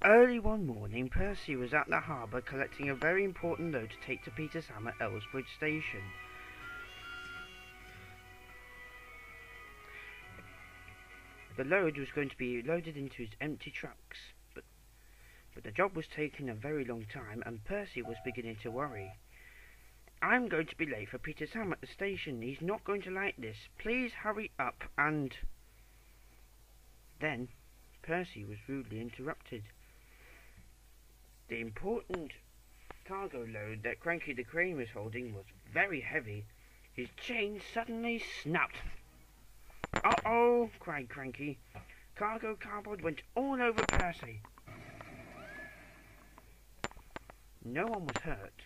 Early one morning, Percy was at the harbour collecting a very important load to take to Peter Sam at Elsbridge Station. The load was going to be loaded into his empty trucks, but the job was taking a very long time, and Percy was beginning to worry. "I'm going to be late for Peter Sam at the station. He's not going to like this. Please hurry up and..." Then Percy was rudely interrupted. The important cargo load that Cranky the Crane was holding was very heavy. His chain suddenly snapped. "Uh-oh!" cried Cranky. Cargo cardboard went all over Percy. No one was hurt,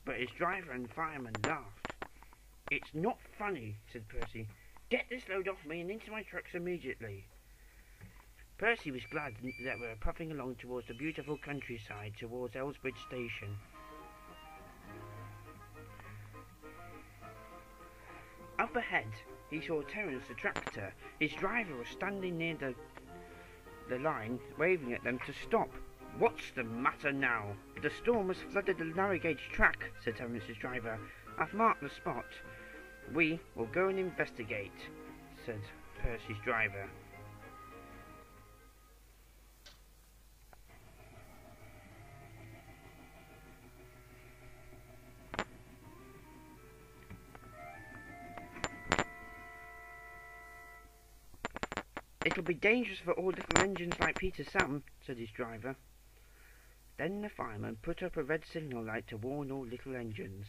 but his driver and fireman laughed. "It's not funny," said Percy. "Get this load off me and into my trucks immediately." Percy was glad that they were puffing along towards the beautiful countryside, towards Elsbridge Station. Up ahead, he saw Terence the tractor. His driver was standing near the line, waving at them to stop. "What's the matter now?" "The storm has flooded the narrow-gauge track," said Terence's driver. "I've marked the spot." "We will go and investigate," said Percy's driver. "It'll be dangerous for all little engines like Peter Sam," said his driver. Then the fireman put up a red signal light to warn all little engines.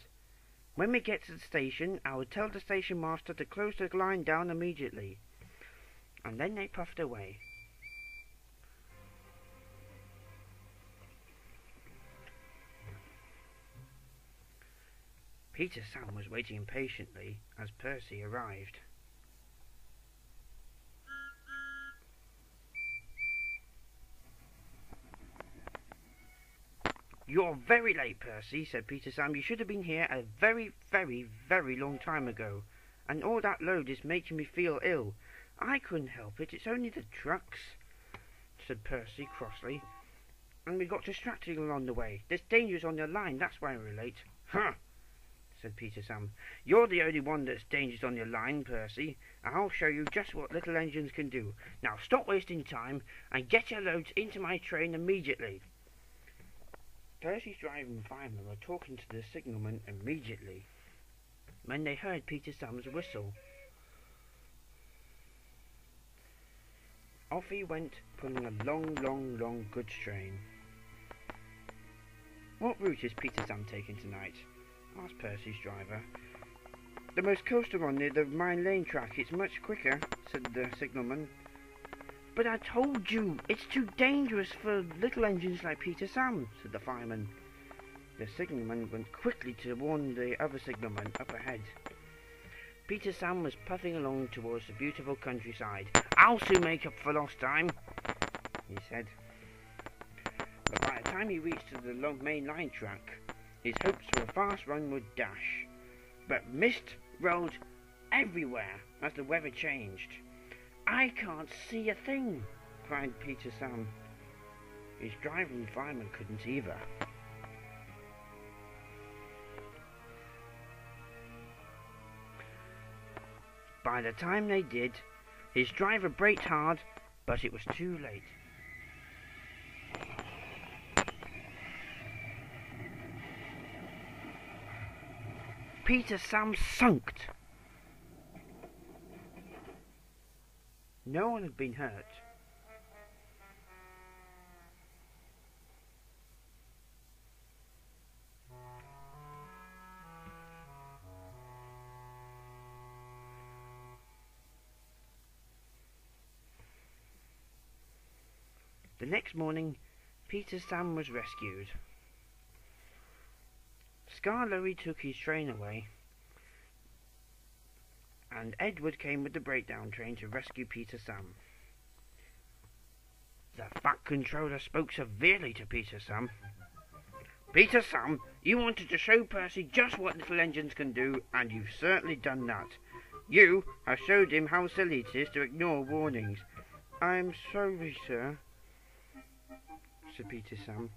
"When we get to the station, I will tell the station master to close the line down immediately." And then they puffed away. Peter Sam was waiting impatiently as Percy arrived. "You're very late, Percy," said Peter Sam. "You should have been here a very, very, very long time ago. And all that load is making me feel ill." "I couldn't help it. It's only the trucks," said Percy crossly. "And we got distracted along the way. There's dangers on your line. That's why we're late." "Huh!" said Peter Sam. "You're the only one that's dangerous on your line, Percy. I'll show you just what little engines can do. Now stop wasting time and get your loads into my train immediately." Percy's driver and fireman were talking to the signalman immediately when they heard Peter Sam's whistle. Off he went, pulling a long, long, long goods train. "What route is Peter Sam taking tonight?" asked Percy's driver. "The most coastal one near the Mine Lane track. It's much quicker," said the signalman. "But I told you, it's too dangerous for little engines like Peter Sam," said the fireman. The signalman went quickly to warn the other signalman up ahead. Peter Sam was puffing along towards the beautiful countryside. "I'll soon make up for lost time," he said. But by the time he reached the long main line track, his hopes for a fast run would dash. But mist rolled everywhere as the weather changed. "I can't see a thing," cried Peter Sam. His driver and fireman couldn't either. By the time they did, his driver braked hard, but it was too late. Peter Sam sunk. No one had been hurt. The next morning, Peter Sam was rescued. Scarlory took his train away, and Edward came with the breakdown train to rescue Peter Sam. The Fat Controller spoke severely to Peter Sam. "Peter Sam, you wanted to show Percy just what little engines can do, and you've certainly done that. You have showed him how silly it is to ignore warnings." "I'm sorry, sir," said Peter Sam.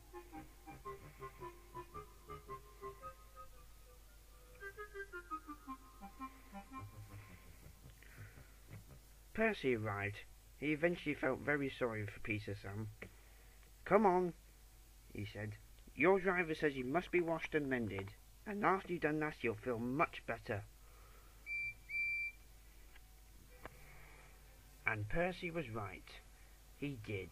Percy arrived. He eventually felt very sorry for Peter Sam. "Come on," he said. "Your driver says you must be washed and mended, and after you've done that you'll feel much better." And Percy was right. He did.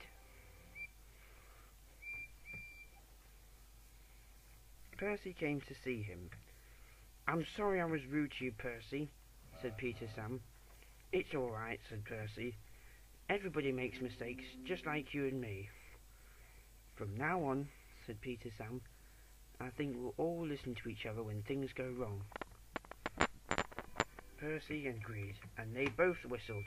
Percy came to see him. "I'm sorry I was rude to you, Percy," said Peter Sam. "It's all right," said Percy. "Everybody makes mistakes, just like you and me." "From now on," said Peter Sam, "I think we'll all listen to each other when things go wrong." Percy agreed, and they both whistled.